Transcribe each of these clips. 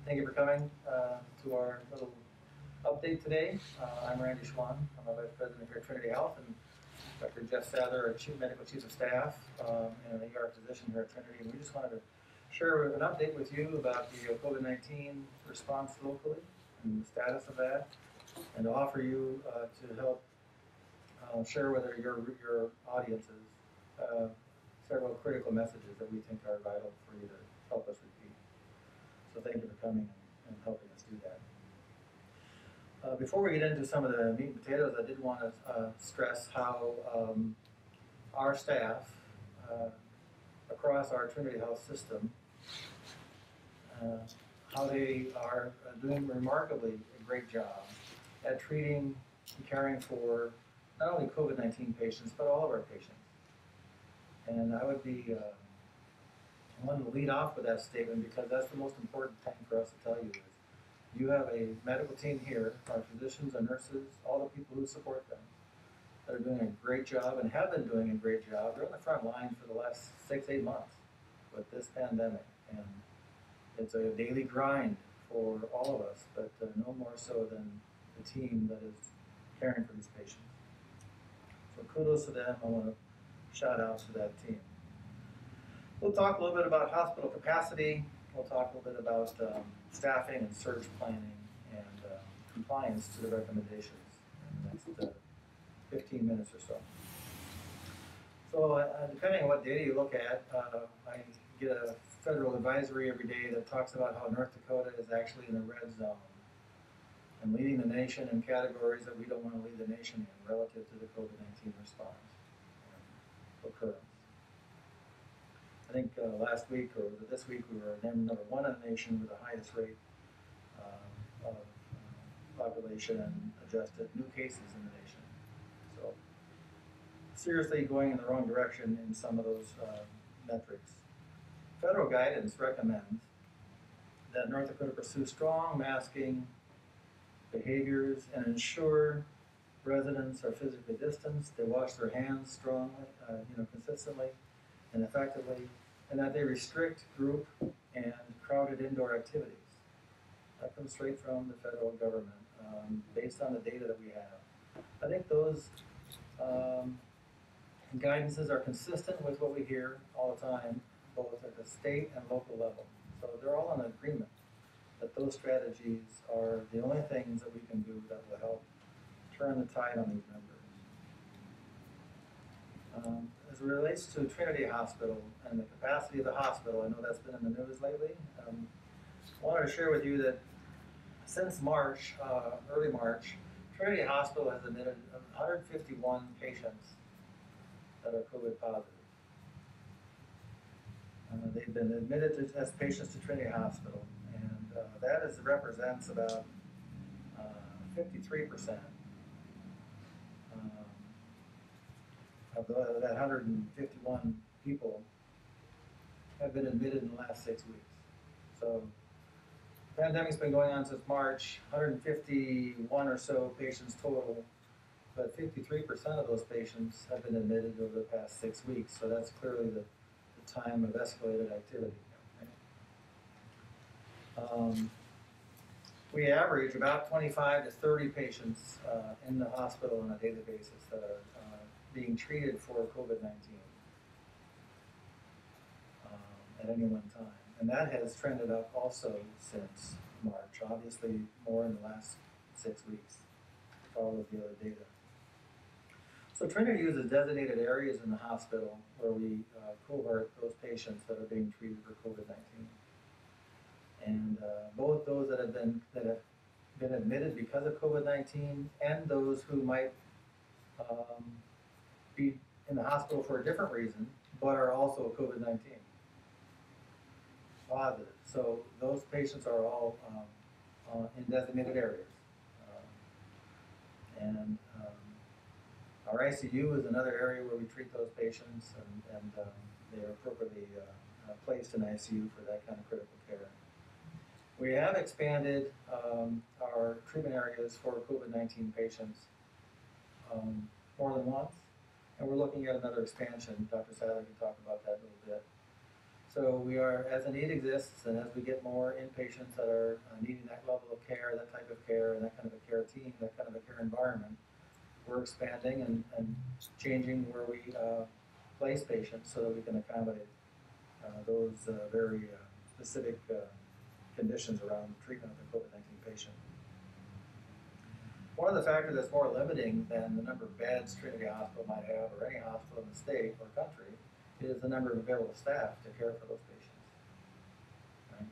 Thank you for coming to our little update today. I'm Randy Schwan. I'm a Vice President here at Trinity Health, and Dr. Jeff Sather, our Medical Chief of Staff, and an ER physician here at Trinity. And we just wanted to share an update with you about the COVID-19 response locally and the status of that, and to offer you to help share with your audiences several critical messages that we think are vital for you to help us repeat. So thank you for coming and helping us do that. Before we get into some of the meat and potatoes, I did want to stress how our staff across our Trinity Health system, how they are doing remarkably a great job at treating and caring for not only COVID-19 patients, but all of our patients. And I would be I wanted to lead off with that statement because that's the most important thing for us to tell you is you have a medical team here, our physicians, our nurses, all the people who support them, that are doing a great job and have been doing a great job. They're on the front line for the last 6-8 months with this pandemic. And it's a daily grind for all of us, but no more so than the team that is caring for these patients. So kudos to them. I want to shout out to that team. We'll talk a little bit about hospital capacity. We'll talk a little bit about staffing and surge planning and compliance to the recommendations in the next 15 minutes or so. So depending on what data you look at, I get a federal advisory every day that talks about how North Dakota is actually in the red zone and leading the nation in categories that we don't want to lead the nation in relative to the COVID-19 response and occurrence. I think last week or this week we were number one in the nation with the highest rate of population and adjusted new cases in the nation. So seriously going in the wrong direction in some of those metrics. Federal guidance recommends that North Dakota pursue strong masking behaviors and ensure residents are physically distanced, they wash their hands strongly, consistently and effectively, and that they restrict group and crowded indoor activities. That comes straight from the federal government, based on the data that we have. I think those guidances are consistent with what we hear all the time, both at the state and local level. So they're all in agreement that those strategies are the only things that we can do that will help turn the tide on these numbers. As it relates to Trinity Hospital and the capacity of the hospital, I know that's been in the news lately. I wanted to share with you that since March, early March, Trinity Hospital has admitted 151 patients that are COVID positive. They've been admitted as patients to Trinity Hospital, and that represents about 53%. Of that 151 people have been admitted in the last 6 weeks. So the pandemic's been going on since March, 151 or so patients total, but 53% of those patients have been admitted over the past 6 weeks. So that's clearly the time of escalated activity. We average about 25 to 30 patients in the hospital on a daily basis that are being treated for COVID-19 at any one time. And that has trended up also since March, obviously more in the last 6 weeks, with all of the other data. So Trinity uses designated areas in the hospital where we cohort those patients that are being treated for COVID-19. And both those that have been admitted because of COVID-19 and those who might be in the hospital for a different reason, but are also COVID-19 positive. So those patients are all in designated areas. Our ICU is another area where we treat those patients, and they are appropriately placed in ICU for that kind of critical care. We have expanded our treatment areas for COVID-19 patients more than once, and we're looking at another expansion. Dr. Sadler can talk about that a little bit. So we are, as a need exists, and as we get more inpatients that are needing that level of care, that type of care, and that kind of a care team, that kind of a care environment, we're expanding and changing where we place patients so that we can accommodate those very specific conditions around treatment of the COVID-19 patient. One of the factors that's more limiting than the number of beds Trinity Hospital might have, or any hospital in the state or country, is the number of available staff to care for those patients. Right?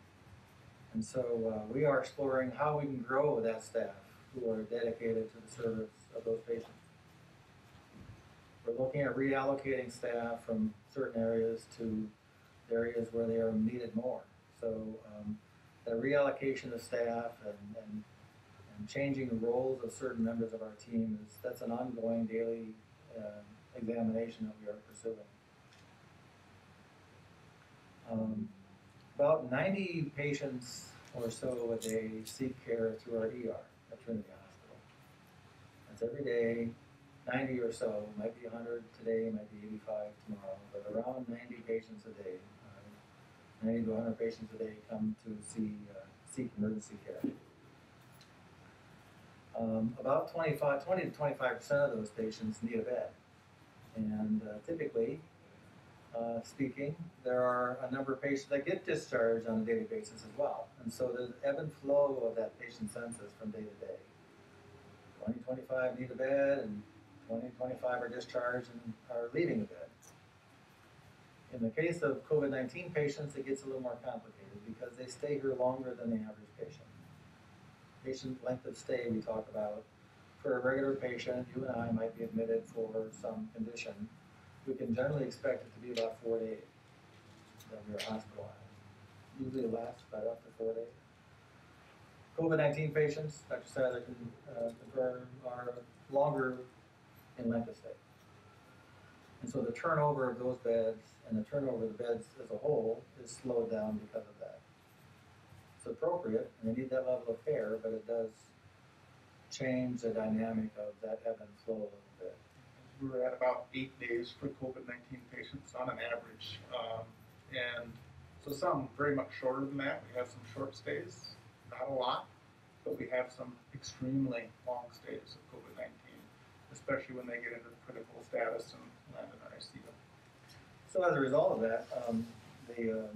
And so we are exploring how we can grow that staff who are dedicated to the service of those patients. We're looking at reallocating staff from certain areas to areas where they are needed more. So the reallocation of staff and changing the roles of certain members of our team that's an ongoing daily examination that we are pursuing. About 90 patients or so a day seek care through our ER at Trinity Hospital. That's every day, 90 or so, might be 100 today, might be 85 tomorrow, but around 90 patients a day, 90 to 100 patients a day come to seek emergency care. About 20 to 25% of those patients need a bed. And typically, speaking, there are a number of patients that get discharged on a daily basis as well. And so there's ebb and flow of that patient census from day to day. 20, 25 need a bed, and 20, 25 are discharged and are leaving the bed. In the case of COVID-19 patients, it gets a little more complicated because they stay here longer than the average patient. Patient length of stay we talk about. For a regular patient, you and I might be admitted for some condition. We can generally expect it to be about 4 days that we are hospitalized. Usually it lasts about up to 4 days. COVID-19 patients, Dr. Sadler can confirm, are longer in length of stay. And so the turnover of those beds and the turnover of the beds as a whole is slowed down because of that. It's appropriate, and they need that level of care, but it does change the dynamic of that ebb and flow a little bit. We were at about 8 days for COVID-19 patients on an average. And so some very much shorter than that. We have some short stays, not a lot, but we have some extremely long stays of COVID-19, especially when they get into the critical status and land in our ICU. So as a result of that, the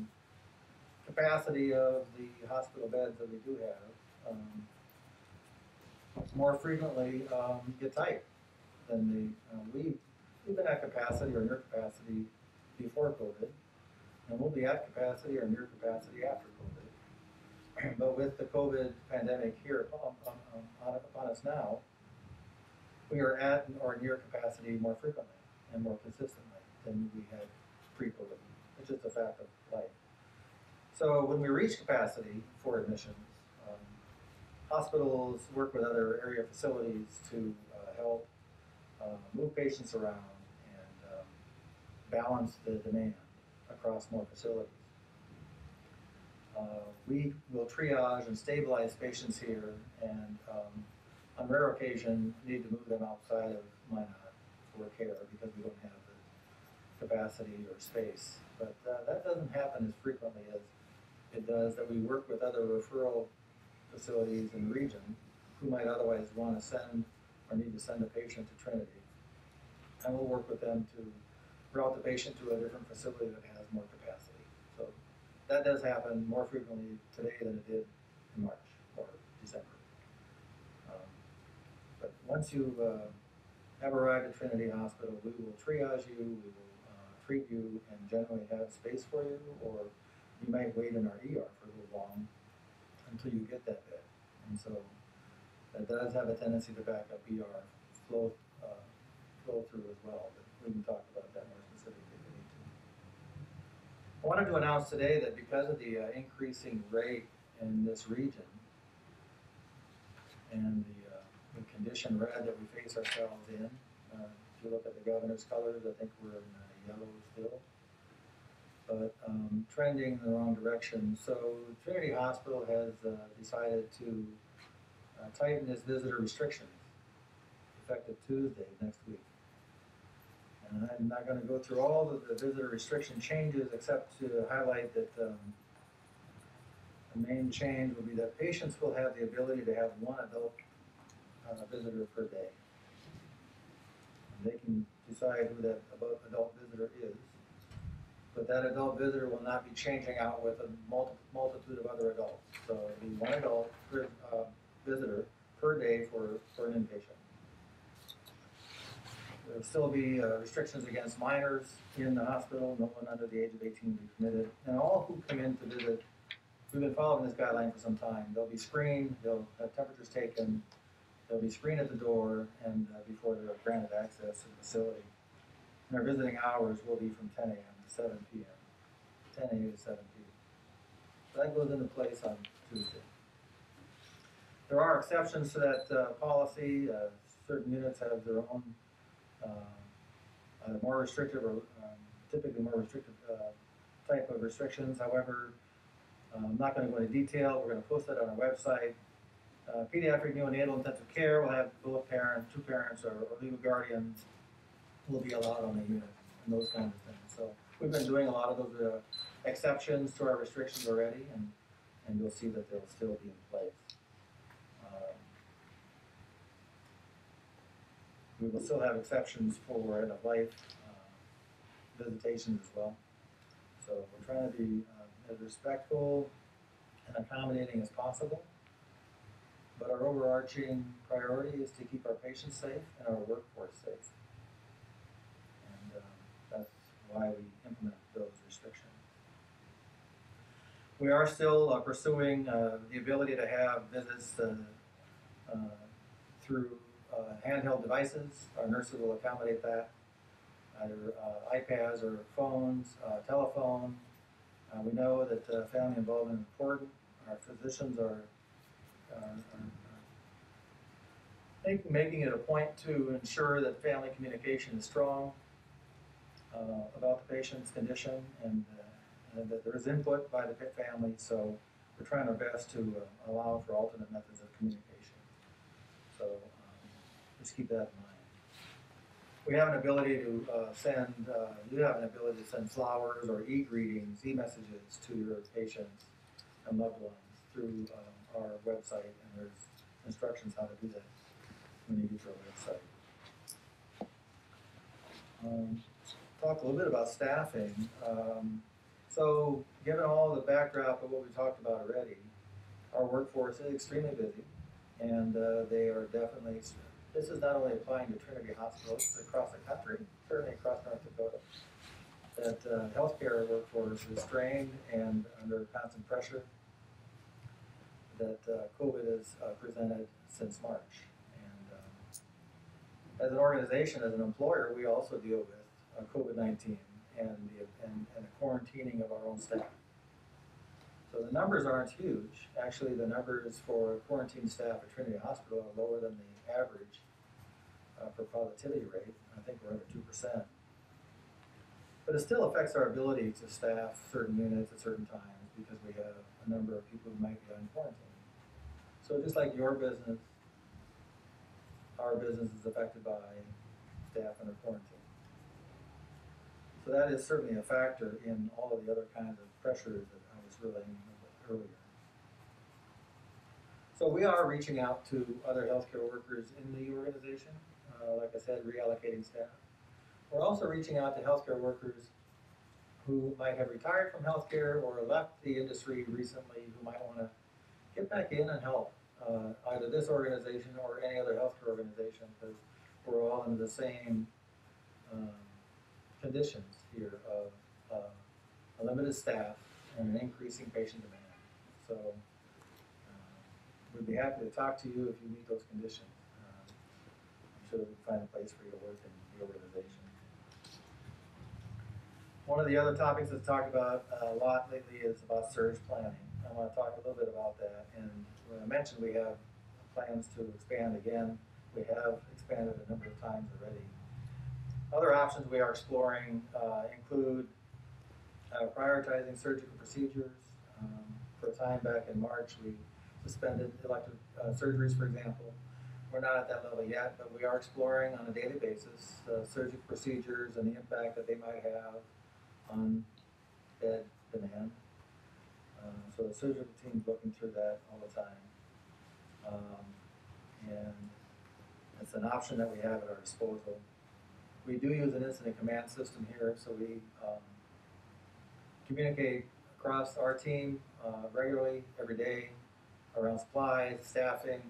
capacity of the hospital beds that we do have more frequently get tight than we've been at capacity or near capacity before COVID, and we'll be at capacity or near capacity after COVID. But with the COVID pandemic here upon us now, we are at or near capacity more frequently and more consistently than we had pre-COVID. It's just a fact of life. So when we reach capacity for admissions, hospitals work with other area facilities to help move patients around and balance the demand across more facilities. We will triage and stabilize patients here, and on rare occasion need to move them outside of Minot for care because we don't have the capacity or space. But that doesn't happen as frequently as it does that we work with other referral facilities in the region who might otherwise want to send or need to send a patient to Trinity. And we'll work with them to route the patient to a different facility that has more capacity. So that does happen more frequently today than it did in March or December. But once you have arrived at Trinity Hospital, we will triage you, we will treat you, and generally have space for you, or you might wait in our ER for a little long until you get that bed. And so that does have a tendency to back up ER flow through as well, but we can talk about that more specifically if we need to. I wanted to announce today that because of the increasing rate in this region and the condition red that we face ourselves in, if you look at the governor's colors, I think we're in yellow still, but trending in the wrong direction. So Trinity Hospital has decided to tighten its visitor restrictions effective Tuesday next week. And I'm not going to go through all of the visitor restriction changes except to highlight that the main change will be that patients will have the ability to have one adult visitor per day. And they can decide who that adult visitor is. But that adult visitor will not be changing out with a multitude of other adults. So it'll be one adult visitor per day for an inpatient. There will still be restrictions against minors in the hospital. No one under the age of 18 will be permitted. And all who come in to visit, we've been following this guideline for some time. They'll be screened, they'll have temperatures taken, they'll be screened at the door and before they're granted access to the facility. And their visiting hours will be from 10 a.m. to 7 p.m. 10 a.m. to 7 p.m. So that goes into place on Tuesday. There are exceptions to that policy. Certain units have their own more restrictive or typically more restrictive type of restrictions. However, I'm not going to go into detail. We're going to post that on our website. Pediatric neonatal intensive care will have both two parents or legal guardians will be allowed on the unit and those kinds of things. So we've been doing a lot of those exceptions to our restrictions already, and you'll see that they'll still be in place. We will still have exceptions for end-of-life visitations as well. So we're trying to be as respectful and accommodating as possible. But our overarching priority is to keep our patients safe and our workforce safe. And that's why we implement those restrictions. We are still pursuing the ability to have visits through handheld devices. Our nurses will accommodate that, either iPads or phones, telephone. We know that family involvement is important. Our physicians are making it a point to ensure that family communication is strong about the patient's condition and that there is input by the family. So we're trying our best to allow for alternate methods of communication. So just keep that in mind. We have an ability to send flowers or e-greetings, e-messages to your patients and loved ones through our website, and there's instructions how to do that when you get to our website. Talk a little bit about staffing. So given all the backdrop of what we talked about already, our workforce is extremely busy, and they are definitely, this is not only applying to Trinity Hospital, this is across the country, certainly across North Dakota, that healthcare workforce is strained and under constant pressure that COVID has presented since March. And as an organization, as an employer, we also deal with COVID-19 and the quarantining of our own staff. So the numbers aren't huge. Actually, the numbers for quarantine staff at Trinity Hospital are lower than the average for positivity rate. I think we're under 2%. But it still affects our ability to staff certain units at certain times because we have a number of people who might be on quarantine. So just like your business, our business is affected by staff under quarantine. So that is certainly a factor in all of the other kinds of pressures that I was relaying earlier. So we are reaching out to other healthcare workers in the organization, like I said, reallocating staff. We're also reaching out to healthcare workers who might have retired from healthcare or left the industry recently who might want to get back in and help either this organization or any other healthcare organization, because we're all under the same conditions here of a limited staff and an increasing patient demand. So we'd be happy to talk to you if you meet those conditions. I'm sure that we can find a place for you to work in the organization. One of the other topics that's talked about a lot lately is about surge planning. I want to talk a little bit about that. And when I mentioned we have plans to expand again, we have expanded a number of times already. Other options we are exploring include prioritizing surgical procedures. For a time back in March, we suspended elective surgeries, for example. we're not at that level yet, but we are exploring on a daily basis surgical procedures and the impact that they might have on bed demand. So the surgical team's looking through that all the time. And it's an option that we have at our disposal. We do use an incident command system here, so we communicate across our team regularly, every day, around supplies, staffing,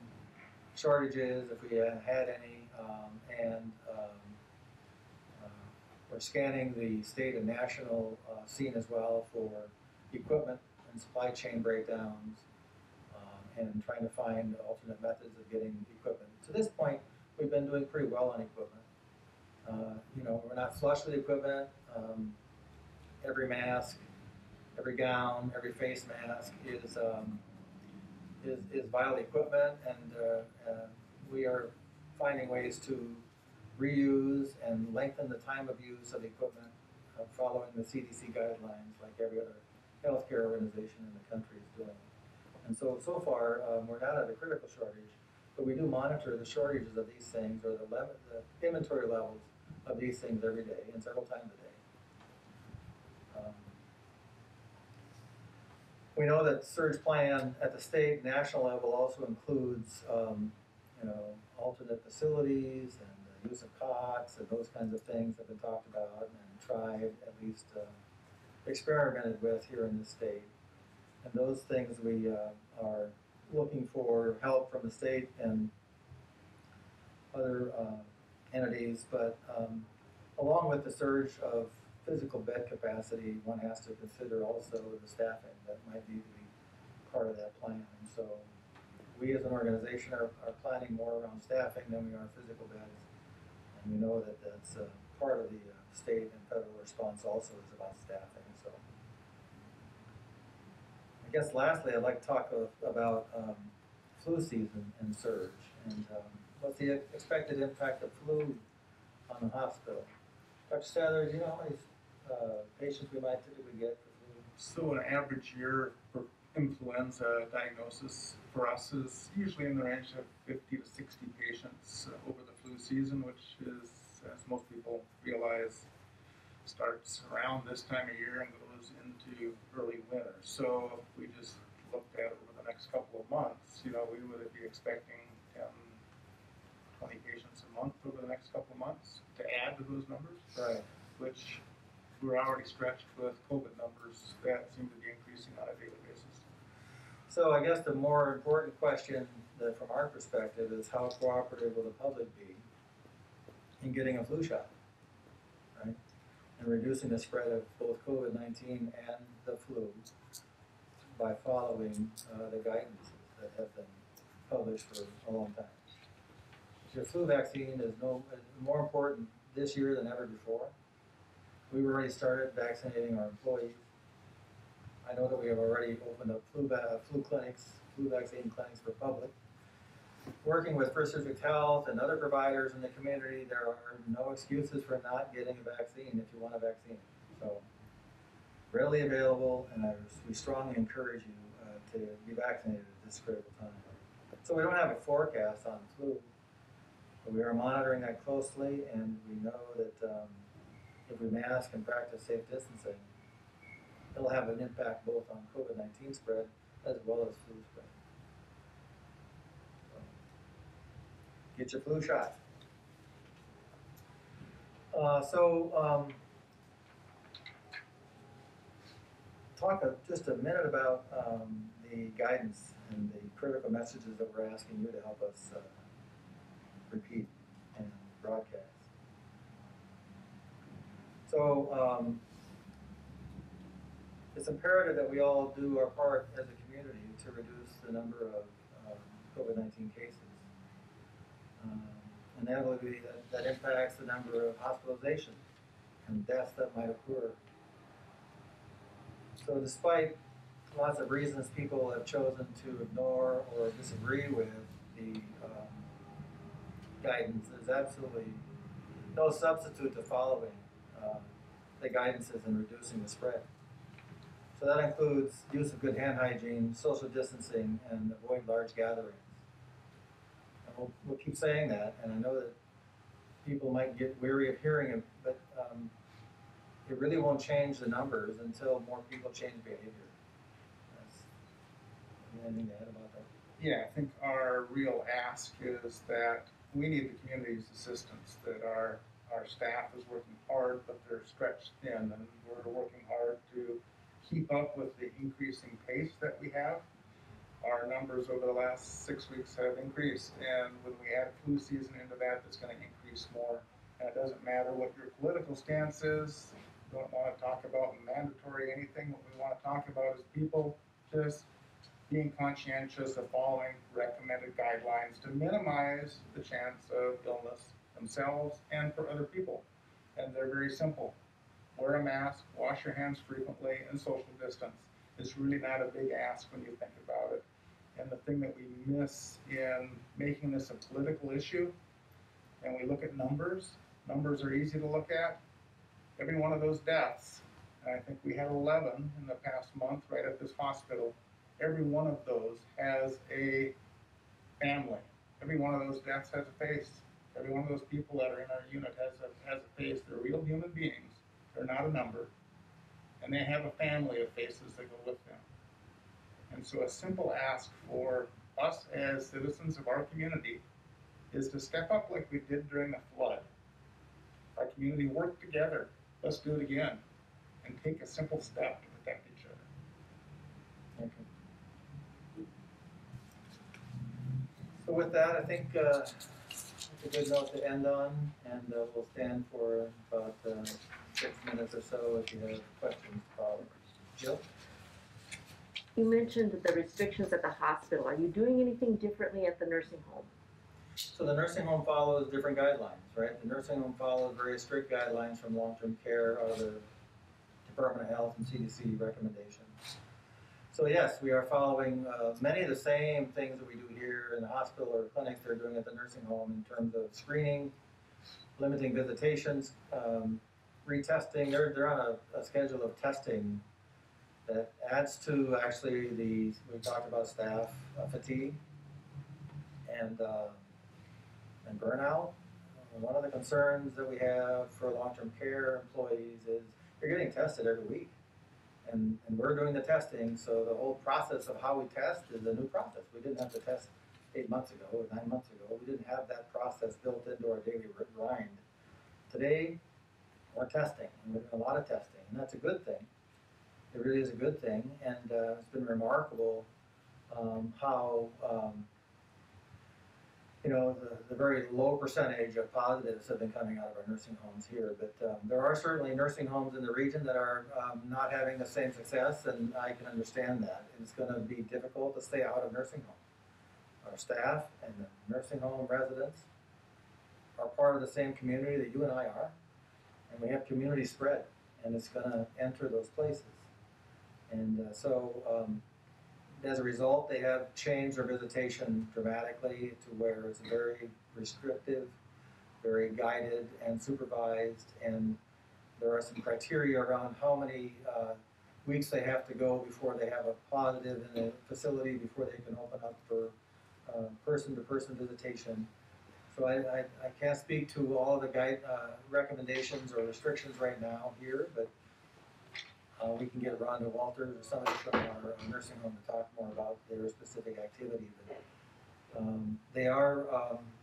shortages, if we had any, and we're scanning the state and national scene as well for equipment and supply chain breakdowns, and trying to find alternate methods of getting equipment. To this point, we've been doing pretty well on equipment. We're not flush with equipment. Every mask, every gown, every face mask is vital equipment, and we are finding ways to reuse and lengthen the time of use of equipment, following the CDC guidelines like every other healthcare organization in the country is doing. And so far, we're not at a critical shortage, but we do monitor the shortages of these things, or the inventory levels of these things every day and several times a day. We know that surge plan at the state and national level also includes alternate facilities and the use of cots and those kinds of things have been talked about and tried, at least experimented with here in the state. And those things we are looking for help from the state and other entities, but along with the surge of physical bed capacity, one has to consider also the staffing that might need to be part of that plan. And so we as an organization are planning more around staffing than we are physical beds. And we know that that's part of the state and federal response also is about staffing. So I guess lastly, I'd like to talk about flu season and surge. And what's the expected impact of flu on the hospital? Dr. Stadler, do you know how many patients we might typically get for flu? So an average year for influenza diagnosis for us is usually in the range of 50 to 60 patients over the flu season, which is, as most people realize, starts around this time of year and goes into early winter. So if we just looked at it over the next couple of months, we would be expecting 10, 20 patients a month over the next couple of months to add to those numbers. Right. Which we're already stretched with COVID numbers that seem to be increasing on a daily basis. So I guess the more important question that from our perspective is how cooperative will the public be in getting a flu shot, right? And reducing the spread of both COVID-19 and the flu by following the guidance that have been published for a long time. Your flu vaccine is more important this year than ever before. We've already started vaccinating our employees. I know that we have already opened up flu vaccine clinics for public. Working with First District Health and other providers in the community, there are no excuses for not getting a vaccine if you want a vaccine. So, readily available, and we strongly encourage you to be vaccinated at this critical time. So we don't have a forecast on flu, but we are monitoring that closely, and we know that if we mask and practice safe distancing, it'll have an impact both on COVID-19 spread as well as flu spread. So, get your flu shot. Talk just a minute about the guidance and the critical messages that we're asking you to help us repeat and broadcast. So it's imperative that we all do our part as a community to reduce the number of COVID-19 cases. And that impacts the number of hospitalizations and deaths that might occur. So despite lots of reasons people have chosen to ignore or disagree with the guidance, there's absolutely no substitute to following the guidances in reducing the spread. So that includes use of good hand hygiene, social distancing, and avoid large gatherings. we'll keep saying that, and I know that people might get weary of hearing it, but it really won't change the numbers until more people change behavior. That's, anything to add about that? Yeah, I think our real ask is that we need the community's assistance, that our staff is working hard, but they're stretched thin, and we're working hard to keep up with the increasing pace that we have. Our numbers over the last 6 weeks have increased, and when we add flu season into that, it's going to increase more. And it doesn't matter what your political stance is. We don't want to talk about mandatory anything. What we want to talk about is people just being conscientious of following recommended guidelines to minimize the chance of illness themselves and for other people. And they're very simple. Wear a mask, wash your hands frequently, and social distance. It's really not a big ask when you think about it. And the thing that we miss in making this a political issue, and we look at numbers are easy to look at. Every one of those deaths, and I think we had 11 in the past month right at this hospital, every one of those has a family. Every one of those deaths has a face. Every one of those people that are in our unit has a face. They're real human beings. They're not a number. And they have a family of faces that go with them. And so a simple ask for us as citizens of our community is to step up like we did during the flood. Our community worked together. Let's do it again. And take a simple step to protect each other. Okay. So with that, I think it's a good note to end on, and we'll stand for about 6 minutes or so if you have questions. Jill? You mentioned the restrictions at the hospital. Are you doing anything differently at the nursing home? So the nursing home follows different guidelines, right? The nursing home follows very strict guidelines from long-term care or the Department of Health and CDC recommendations. So yes, we are following many of the same things that we do here in the hospital or clinics they're doing at the nursing home in terms of screening, limiting visitations, retesting. They're on a schedule of testing that adds to actually we talked about staff fatigue and burnout. One of the concerns that we have for long-term care employees is they're getting tested every week. And we're doing the testing, so the whole process of how we test is a new process. We didn't have to test 8 months ago or 9 months ago. We didn't have that process built into our daily grind. Today, we're testing, and we're doing a lot of testing, and that's a good thing. It really is a good thing, and it's been remarkable how the very low percentage of positives have been coming out of our nursing homes here. But there are certainly nursing homes in the region that are not having the same success, and I can understand that. It's going to be difficult to stay out of nursing homes. Our staff and the nursing home residents are part of the same community that you and I are, and we have community spread, and it's going to enter those places. And so as a result, they have changed their visitation dramatically to where it's very restrictive, very guided and supervised, and there are some criteria around how many weeks they have to go before they have a positive in the facility before they can open up for person-to-person visitation. So I can't speak to all of the recommendations or restrictions right now here, but we can get Rhonda Walters or somebody from our nursing home to talk more about their specific activity. But they are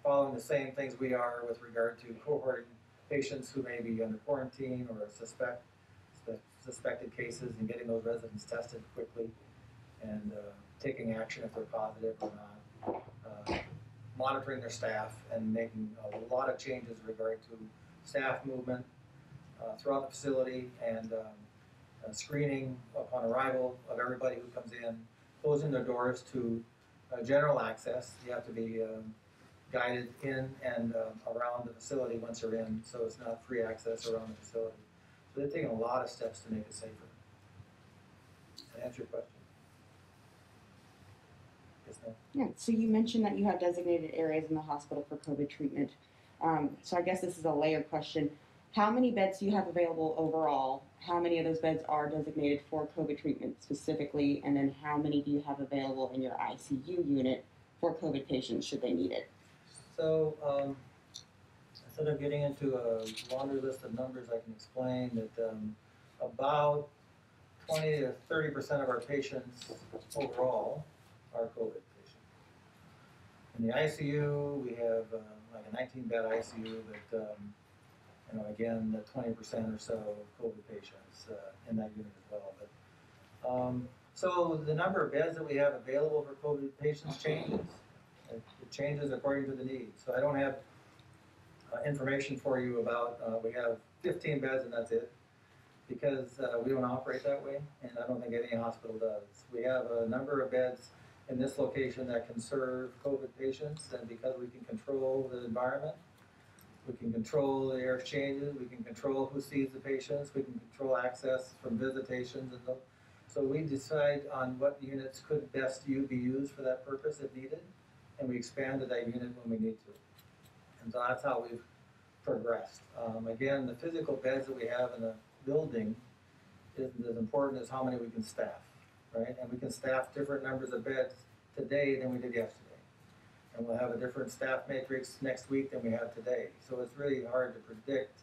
following the same things we are with regard to cohorting patients who may be under quarantine or suspected cases and getting those residents tested quickly and taking action if they're positive or not. Monitoring their staff and making a lot of changes in regard to staff movement throughout the facility and screening upon arrival of everybody who comes in, closing their doors to general access. You have to be guided in and around the facility once you're in, so it's not free access around the facility. So they're taking a lot of steps to make it safer. Does that answer your question? Yes, ma'am? Yeah, so you mentioned that you have designated areas in the hospital for COVID treatment. So I guess this is a layered question. How many beds do you have available overall? How many of those beds are designated for COVID treatment specifically? And then how many do you have available in your ICU unit for COVID patients should they need it? So, instead of getting into a laundry list of numbers, I can explain that about 20 to 30% of our patients overall are COVID patients. In the ICU, we have like a 19-bed ICU, but again, the 20% or so COVID patients in that unit as well. But so the number of beds that we have available for COVID patients changes. It changes according to the needs. So I don't have information for you about, we have 15 beds and that's it, because we don't operate that way, and I don't think any hospital does. We have a number of beds in this location that can serve COVID patients, and because we can control the environment, we can control the air exchanges, we can control who sees the patients, we can control access from visitations, and so we decide on what units could best be used for that purpose if needed, and we expand to that unit when we need to. And so that's how we've progressed. Again, the physical beds that we have in the building isn't as important as how many we can staff, right? And we can staff different numbers of beds today than we did yesterday. And we'll have a different staff matrix next week than we have today. So it's really hard to predict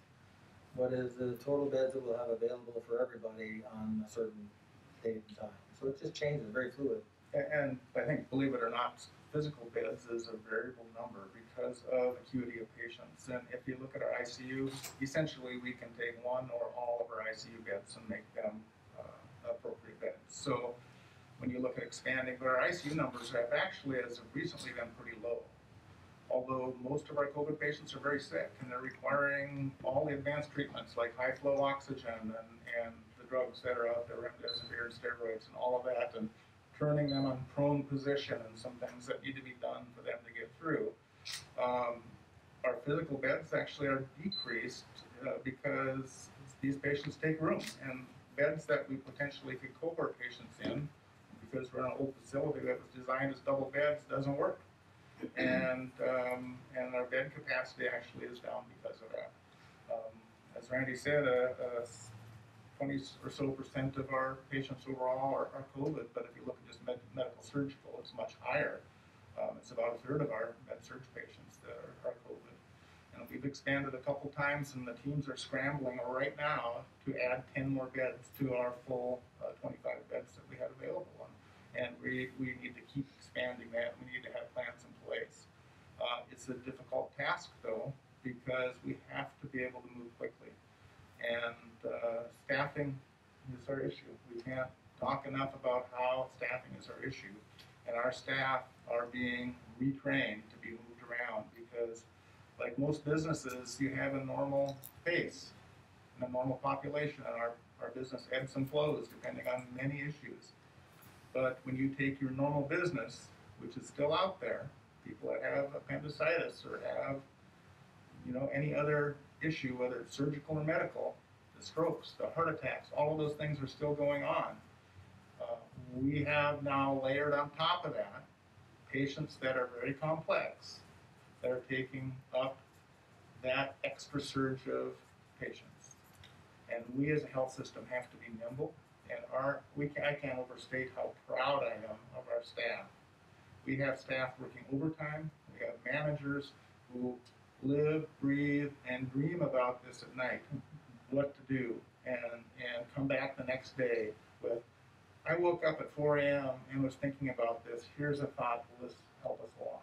what is the total beds that we'll have available for everybody on a certain date and time. So it just changes, very fluid. And I think, believe it or not, physical beds is a variable number because of acuity of patients. And if you look at our ICU, essentially we can take one or all of our ICU beds and make them appropriate beds. So when you look at expanding, but our ICU numbers have actually, as of recently, been pretty low. Although most of our COVID patients are very sick and they're requiring all the advanced treatments like high flow oxygen and the drugs that are out there, remdesivir and steroids and all of that, and turning them on prone position and some things that need to be done for them to get through. Our physical beds actually are decreased because these patients take room, and beds that we potentially could cohort patients in, because we're in an old facility that was designed as double beds, doesn't work. And our bed capacity actually is down because of that. As Randy said, 20 or so % of our patients overall are COVID, but if you look at just medical surgical, it's much higher. It's about a third of our med-surg patients that are COVID. And we've expanded a couple times, and the teams are scrambling right now to add 10 more beds to our full 25 beds that we have available. And we need to keep expanding that. We need to have plans in place. It's a difficult task, though, because we have to be able to move quickly. And staffing is our issue. We can't talk enough about how staffing is our issue. And our staff are being retrained to be moved around because, like most businesses, you have a normal pace and a normal population, and our business ebbs and flows depending on many issues. But when you take your normal business, which is still out there, people that have appendicitis or have, any other issue, whether it's surgical or medical, the strokes, the heart attacks, all of those things are still going on. We have now layered on top of that patients that are very complex, that are taking up that extra surge of patients. And we as a health system have to be nimble, and I can't overstate how proud I am of our staff. We have staff working overtime. We have managers who live, breathe, and dream about this at night, what to do, and come back the next day with, I woke up at 4 a.m. and was thinking about this. Here's a thought, will this help us along?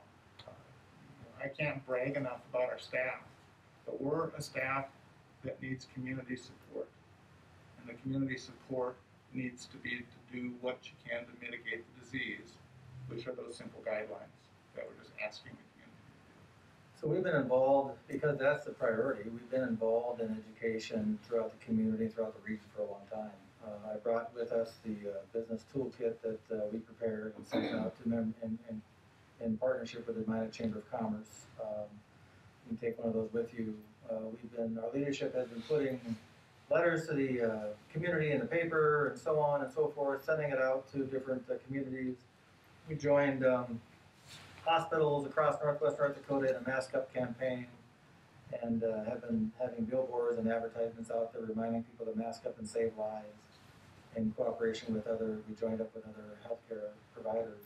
I can't brag enough about our staff, but we're a staff that needs community support. And the community support needs to be to do what you can to mitigate the disease, which are those simple guidelines that we're just asking the community to do. So we've been involved, because that's the priority, we've been involved in education throughout the community, throughout the region for a long time. I brought with us the business toolkit that we prepared and sent out to them in partnership with the Atlanta Chamber of Commerce. You can take one of those with you. Our leadership has been putting letters to the community in the paper and so on and so forth, sending it out to different communities. We joined hospitals across Northwest North Dakota in a Mask Up campaign, and have been having billboards and advertisements out there reminding people to mask up and save lives. In cooperation with we joined up with other healthcare providers.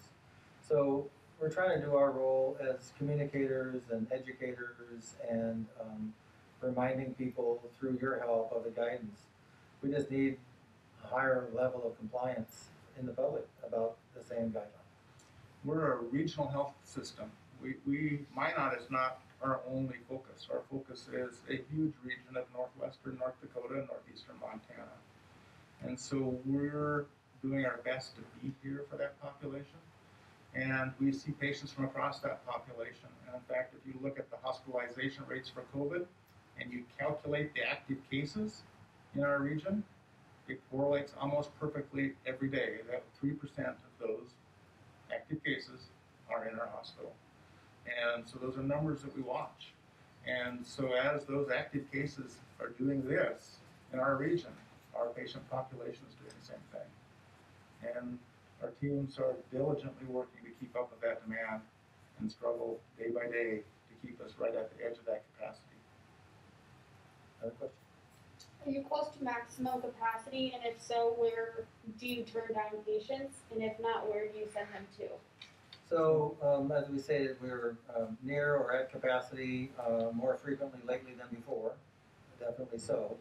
So we're trying to do our role as communicators and educators and reminding people through your help of the guidance. We just need a higher level of compliance in the public about the same guidelines. We're a regional health system. Minot is not our only focus. Our focus is a huge region of northwestern North Dakota and northeastern Montana. And so we're doing our best to be here for that population. And we see patients from across that population. And in fact, if you look at the hospitalization rates for COVID and you calculate the active cases in our region, it correlates almost perfectly every day that 3% of those active cases are in our hospital. And so those are numbers that we watch. And so as those active cases are doing this in our region, our patient population is doing the same thing. And our teams are diligently working to keep up with that demand and struggle day by day to keep us right at the edge of that capacity. Other questions? Are you close to maximum capacity, and if so, where do you turn down patients, and if not, where do you send them to? So, as we stated, we're near or at capacity more frequently lately than before, definitely so.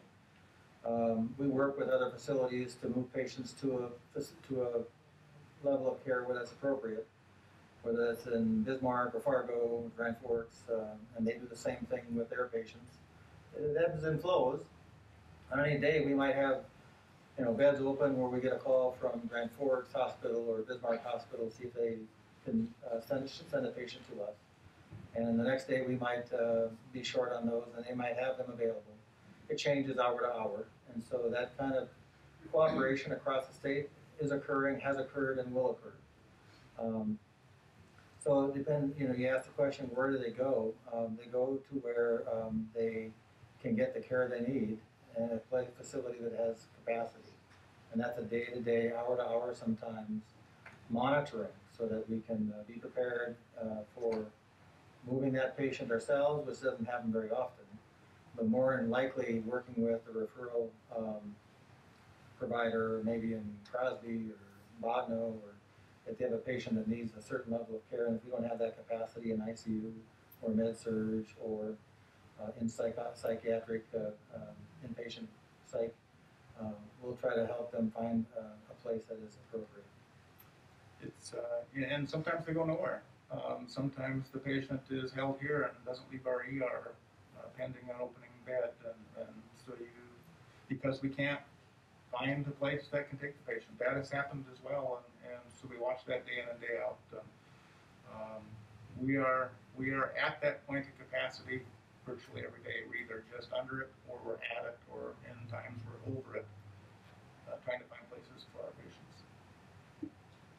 We work with other facilities to move patients to a level of care where that's appropriate, whether that's in Bismarck or Fargo, Grand Forks, and they do the same thing with their patients. It ebbs and flows. On any day, we might have, beds open where we get a call from Grand Forks Hospital or Bismarck Hospital, see if they can send a patient to us. And the next day, we might be short on those, and they might have them available. It changes hour to hour, and so that kind of cooperation across the state is occurring, has occurred, and will occur. So it depends. You ask the question, where do they go? They go to where they can get the care they need in a facility that has capacity, and that's a day-to-day, hour-to-hour sometimes monitoring, so that we can be prepared for moving that patient ourselves, which doesn't happen very often, but more than likely working with the referral provider, maybe in Crosby or Bodno, or if they have a patient that needs a certain level of care, and if we don't have that capacity in ICU or med-surg or in psychiatric inpatient psych, we'll try to help them find a place that is appropriate. It's and sometimes they go nowhere. Sometimes the patient is held here and doesn't leave our ER pending an opening bed, and so because we can't find a place that can take the patient. That has happened as well, and so we watch that day in and day out. We are at that point of capacity virtually every day. We're either just under it, or we're at it, or in times we're over it, trying to find places for our patients.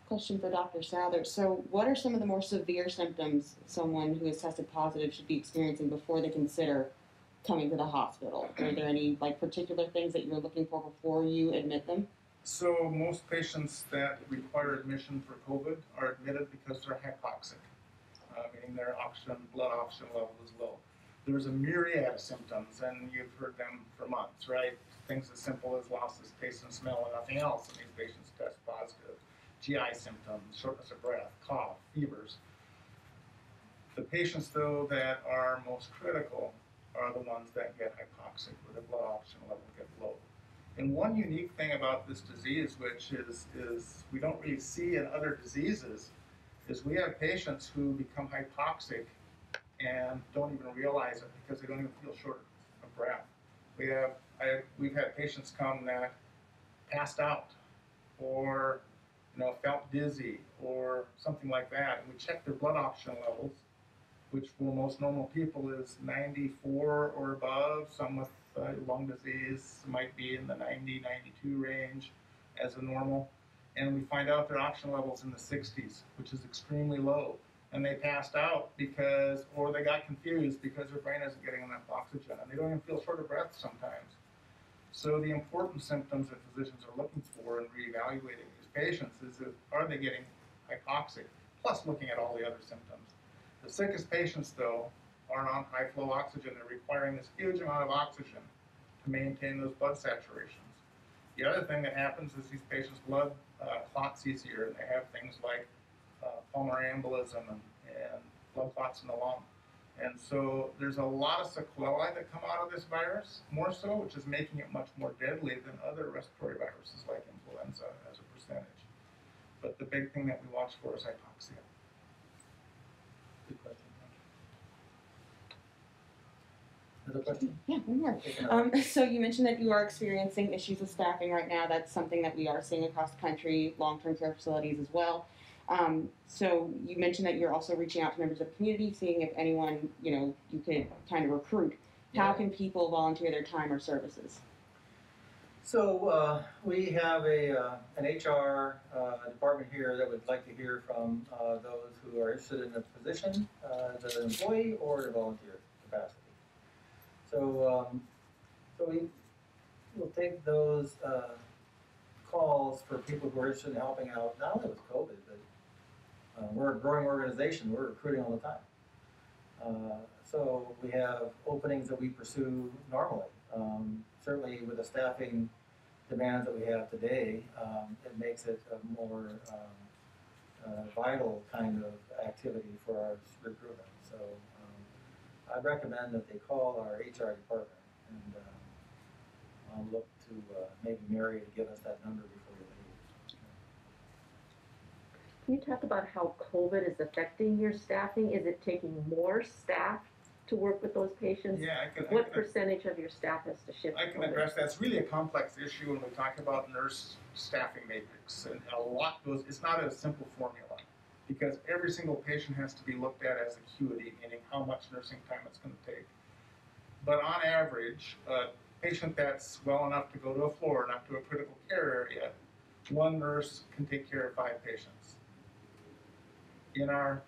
Question for Dr. Souther. So what are some of the more severe symptoms someone who has tested positive should be experiencing before they consider coming to the hospital? Are there any particular things that you're looking for before you admit them? So most patients that require admission for COVID are admitted because they're hypoxic, meaning their blood oxygen level is low. There's a myriad of symptoms, and you've heard them for months, right? Things as simple as loss of taste and smell and nothing else, and these patients test positive. GI symptoms, shortness of breath, cough, fevers. The patients, though, that are most critical are the ones that get hypoxic, where the blood oxygen level gets low. And one unique thing about this disease, which is we don't really see in other diseases, is we have patients who become hypoxic and don't even realize it because they don't even feel short of breath. We've had patients come that passed out, or felt dizzy, or something like that. And we check their blood oxygen levels, which for most normal people is 94 or above. Some with lung disease might be in the 90, 92 range as a normal. And we find out their oxygen levels in the 60s, which is extremely low. And they passed out or they got confused because their brain isn't getting enough oxygen, and they don't even feel short of breath sometimes. So the important symptoms that physicians are looking for in reevaluating these patients is are they getting hypoxic, plus looking at all the other symptoms. The sickest patients, though, are on high flow oxygen. They're requiring this huge amount of oxygen to maintain those blood saturations. The other thing that happens is these patients' blood clots easier, and they have things like pulmonary embolism and blood clots in the lung. And so there's a lot of sequelae that come out of this virus, more so, which is making it much more deadly than other respiratory viruses like influenza as a percentage. But the big thing that we watch for is hypoxia. Good question. Another question? Yeah, one more. Take another. So you mentioned that you are experiencing issues with staffing right now. That's something that we are seeing across the country, long-term care facilities as well. So you mentioned that you're also reaching out to members of the community, seeing if anyone, you could kind of recruit. How can people volunteer their time or services? So we have an HR department here that would like to hear from those who are interested in the position as an employee or in a volunteer capacity. So we will take those calls for people who are interested in helping out, not only with COVID, but we're a growing organization. We're recruiting all the time. So we have openings that we pursue normally. Certainly with the staffing demands that we have today, it makes it a more vital kind of activity for our recruitment. So I recommend that they call our HR department and I'll look to maybe Mary to give us that number before we leave. Can you talk about how COVID is affecting your staffing? Is it taking more staff to work with those patients? Yeah, What percentage of your staff has to shift? I can COVID? address that. It's really a complex issue when we talk about nurse staffing matrix, and a lot goes. It's not a simple formula because every single patient has to be looked at as acuity, meaning how much nursing time it's going to take. But on average, a patient that's well enough to go to a floor, not to a critical care area, one nurse can take care of 5 patients. In our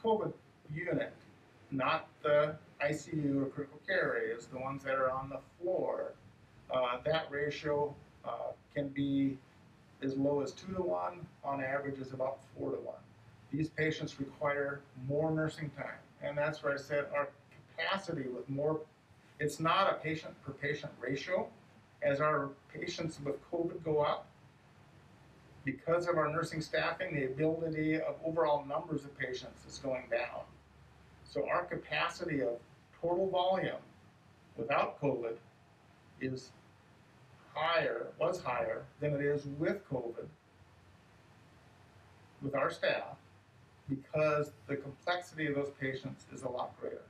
COVID unit, not the ICU or critical care areas, the ones that are on the floor, that ratio can be as low as 2 to 1, on average is about 4 to 1. These patients require more nursing time, and that's where I said our capacity with more, it's not a patient per patient ratio. As our patients with COVID go up, because of our nursing staffing, the ability of overall numbers of patients is going down. So our capacity of total volume without COVID is higher, was higher than it is with COVID with our staff, because the complexity of those patients is a lot greater.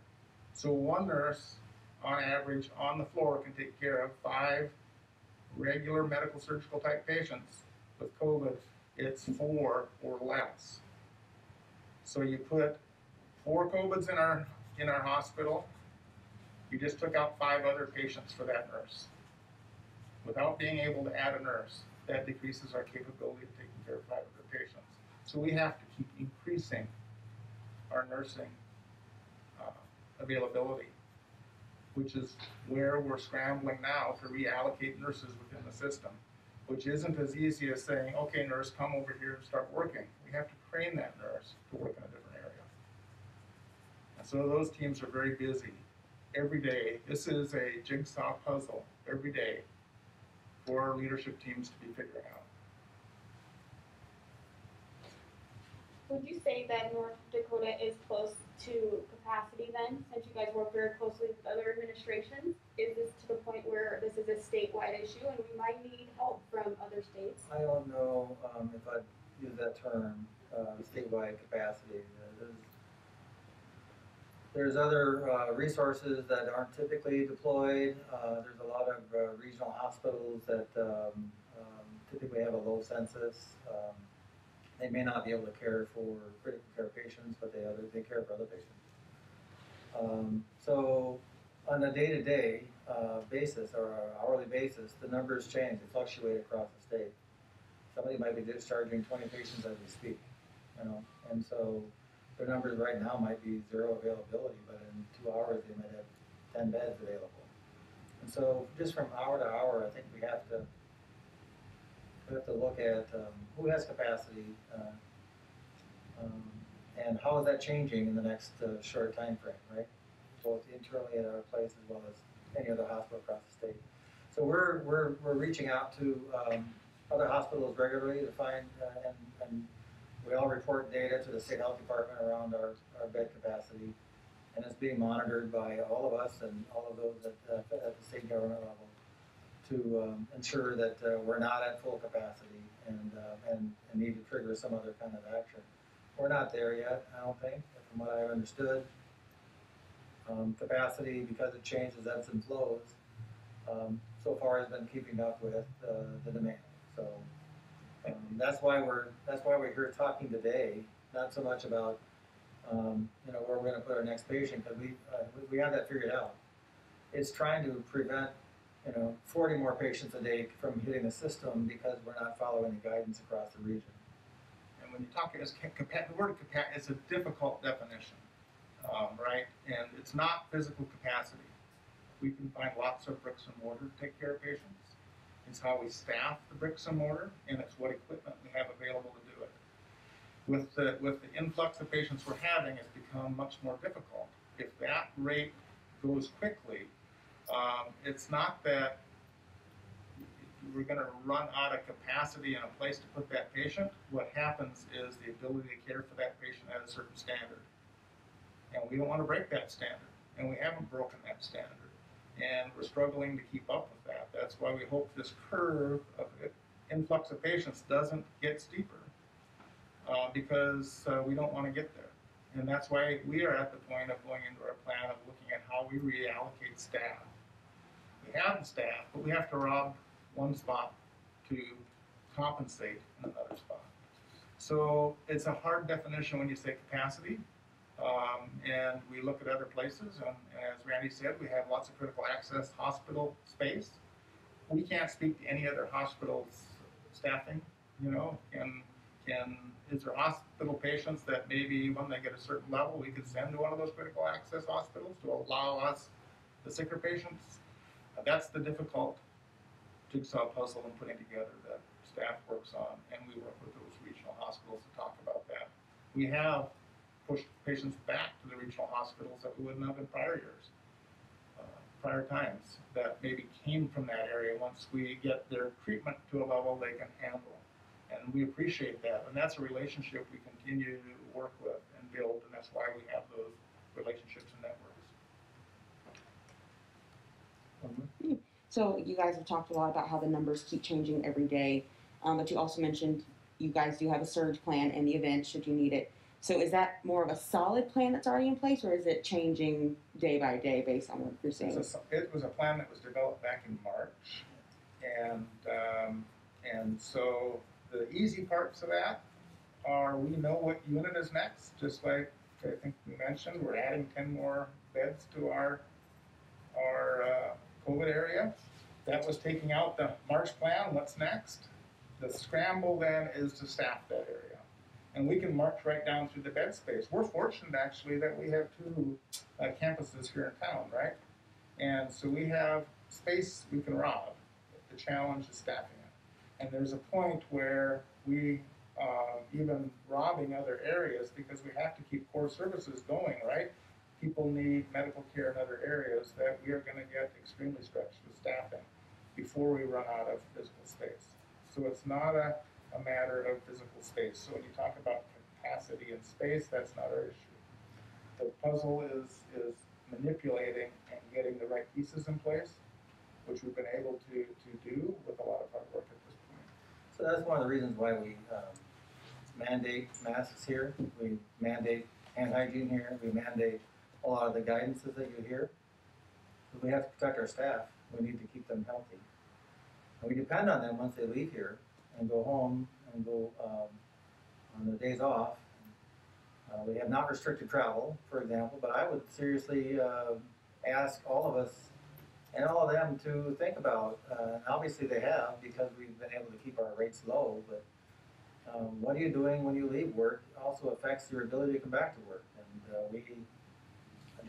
So one nurse, on average, on the floor can take care of 5 regular medical surgical type patients. With COVID, it's 4 or less. So you put 4 COVIDs in our hospital, you just took out 5 other patients for that nurse. Without being able to add a nurse, that decreases our capability of taking care of 5 other patients. So we have to keep increasing our nursing availability, which is where we're scrambling now to reallocate nurses within the system, which isn't as easy as saying, okay, nurse, come over here and start working. We have to train that nurse to work in a different area. And so those teams are very busy every day. This is a jigsaw puzzle every day for our leadership teams to be figuring out. Would you say that North Dakota is close to capacity then, since you guys work very closely with other administrations? Is this to the point where this is a statewide issue and we might need help from other states? I don't know if I'd use that term, statewide capacity. There's other resources that aren't typically deployed. There's a lot of regional hospitals that typically have a low census. They may not be able to care for critical care patients, but they care for other patients. So on a day-to-day basis or an hourly basis, the numbers change. They fluctuate across the state. Somebody might be discharging 20 patients as we speak, and so their numbers right now might be 0 availability, but in 2 hours they might have 10 beds available. And so just from hour to hour, I think we have to look at who has capacity and how is that changing in the next short time frame, right? Both internally at our place as well as any other hospital across the state. So we're reaching out to other hospitals regularly to find and we all report data to the state health department around our bed capacity, and it's being monitored by all of us and all of those at the state government level to ensure that we're not at full capacity and need to trigger some other kind of action. We're not there yet, I don't think, from what I understood. Capacity, because it changes, ebbs and flows, so far has been keeping up with the demand. So that's why we're here talking today, not so much about where we're going to put our next patient, because we have that figured out. It's trying to prevent 40 more patients a day from hitting the system because we're not following the guidance across the region. And when you talk, the word capacity is a difficult definition, right? And it's not physical capacity. We can find lots of bricks and mortar to take care of patients. It's how we staff the bricks and mortar, and it's what equipment we have available to do it. With the influx of patients we're having, it's become much more difficult. If that rate goes quickly, it's not that we're going to run out of capacity and a place to put that patient. What happens is the ability to care for that patient at a certain standard. And we don't want to break that standard. And we haven't broken that standard. And we're struggling to keep up with that. That's why we hope this curve of influx of patients doesn't get steeper, because we don't want to get there. And that's why we are at the point of going into our plan of looking at how we reallocate staff. We have the staff, but we have to rob one spot to compensate in another spot. So it's a hard definition when you say capacity. And we look at other places, and as Randy said, we have lots of critical access hospital space. We can't speak to any other hospital's staffing, is there hospital patients that maybe when they get a certain level, we could send to one of those critical access hospitals to allow us the sicker patients? That's the difficult jigsaw puzzle in putting together that staff works on, and we work with those regional hospitals to talk about that. We have pushed patients back to the regional hospitals that we wouldn't have in prior years, prior times, that maybe came from that area once we get their treatment to a level they can handle. And we appreciate that, and that's a relationship we continue to work with and build, and that's why we have those relationships and networks. So you guys have talked a lot about how the numbers keep changing every day, but you also mentioned you guys do have a surge plan in the event should you need it. So is that more of a solid plan that's already in place, or is it changing day by day based on what you're saying? It was a plan that was developed back in March, and so the easy parts of that are we know what unit is next, just like I think we mentioned, we're adding 10 more beds to our COVID area. That was taking out the March plan. What's next? The scramble then is to staff that area. And we can march right down through the bed space. We're fortunate actually that we have 2 campuses here in town, right? And so we have space we can rob. The challenge is staffing it. And there's a point where we even robbing other areas because we have to keep core services going, right? People need medical care in other areas that we are going to get extremely stretched with staffing before we run out of physical space. So it's not a matter of physical space. So when you talk about capacity and space, that's not our issue. The puzzle is manipulating and getting the right pieces in place, which we've been able to do with a lot of hard work at this point. So that's one of the reasons why we mandate masks here. We mandate hand hygiene here. We mandate a lot of the guidances that you hear. But we have to protect our staff. We need to keep them healthy. And we depend on them once they leave here and go home and go on their days off. We have not restricted travel, for example, but I would seriously ask all of us and all of them to think about, obviously they have because we've been able to keep our rates low, but what are you doing when you leave work also affects your ability to come back to work. And we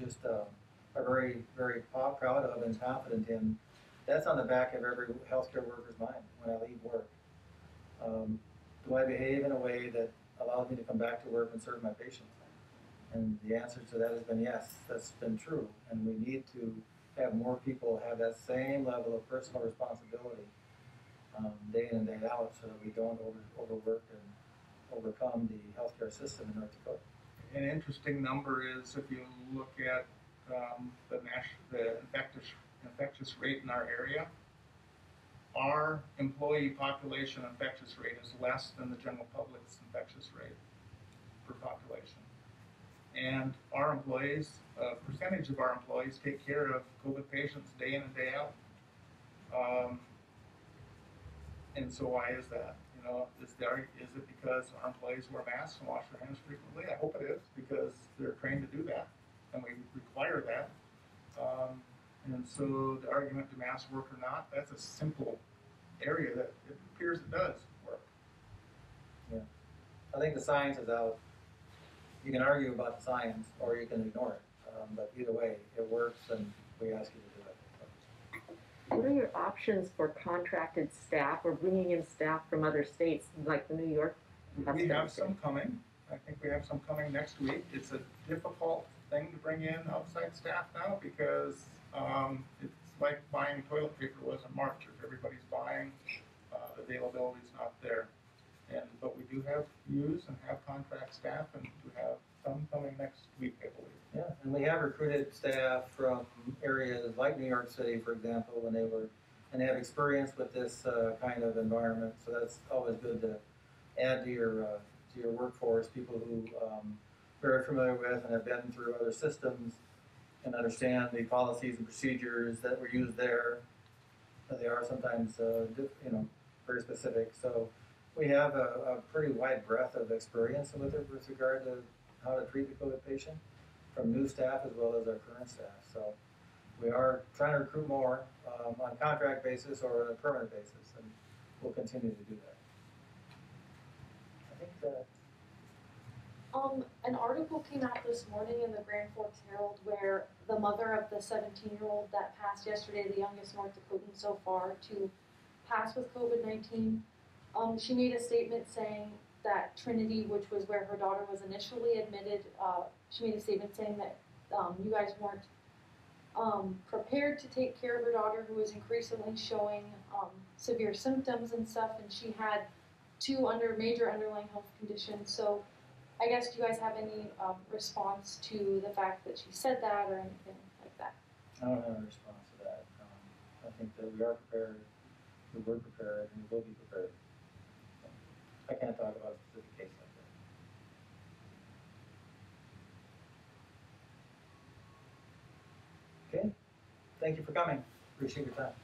just are very, very proud of and confident in. That's on the back of every healthcare worker's mind when I leave work. Do I behave in a way that allows me to come back to work and serve my patients? And the answer to that has been yes, that's been true. And we need to have more people have that same level of personal responsibility day in and day out so that we don't overwork overcome the healthcare system in North Dakota. An interesting number is if you look at the infectious rate in our area, our employee population infectious rate is less than the general public's infectious rate per population. And our employees, a percentage of our employees take care of COVID patients day in and day out. And so why is that? You know, is it because our employees wear masks and wash their hands frequently? I hope it is, because they're trained to do that, and we require that. And so the argument, do masks work or not, that's a simple area that it appears it does work. Yeah, I think the science is out. You can argue about the science, or you can ignore it. But either way, it works, and we ask you to do it. What are your options for contracted staff or bringing in staff from other states, like the New York? We have some coming. I think we have some coming next week. It's a difficult thing to bring in outside staff now because it's like buying toilet paper was in March. If everybody's buying, the availability is not there. But we do have and have contract staff, and we have some coming next week, I believe. Yeah, and we have recruited staff from areas like New York City, for example, when they have experience with this kind of environment. So that's always good to add to your workforce, people who very familiar with and have been through other systems and understand the policies and procedures that were used there. They are sometimes very specific. So we have a pretty wide breadth of experience with regard to how to treat the COVID patient, from new staff as well as our current staff. So we are trying to recruit more on a contract basis or on a permanent basis, and we'll continue to do that. I think that An article came out this morning in the Grand Forks Herald where the mother of the 17-year-old that passed yesterday, the youngest North Dakotan so far to pass with COVID-19, she made a statement saying that Trinity, which was where her daughter was initially admitted, she made a statement saying that you guys weren't prepared to take care of her daughter, who was increasingly showing severe symptoms and stuff, and she had two major underlying health conditions. So I guess, do you guys have any response to the fact that she said that or anything like that? I don't have a response to that. I think that we are prepared, we were prepared, and we will be prepared. I can't talk about a specific case like that. Okay, thank you for coming. Appreciate your time.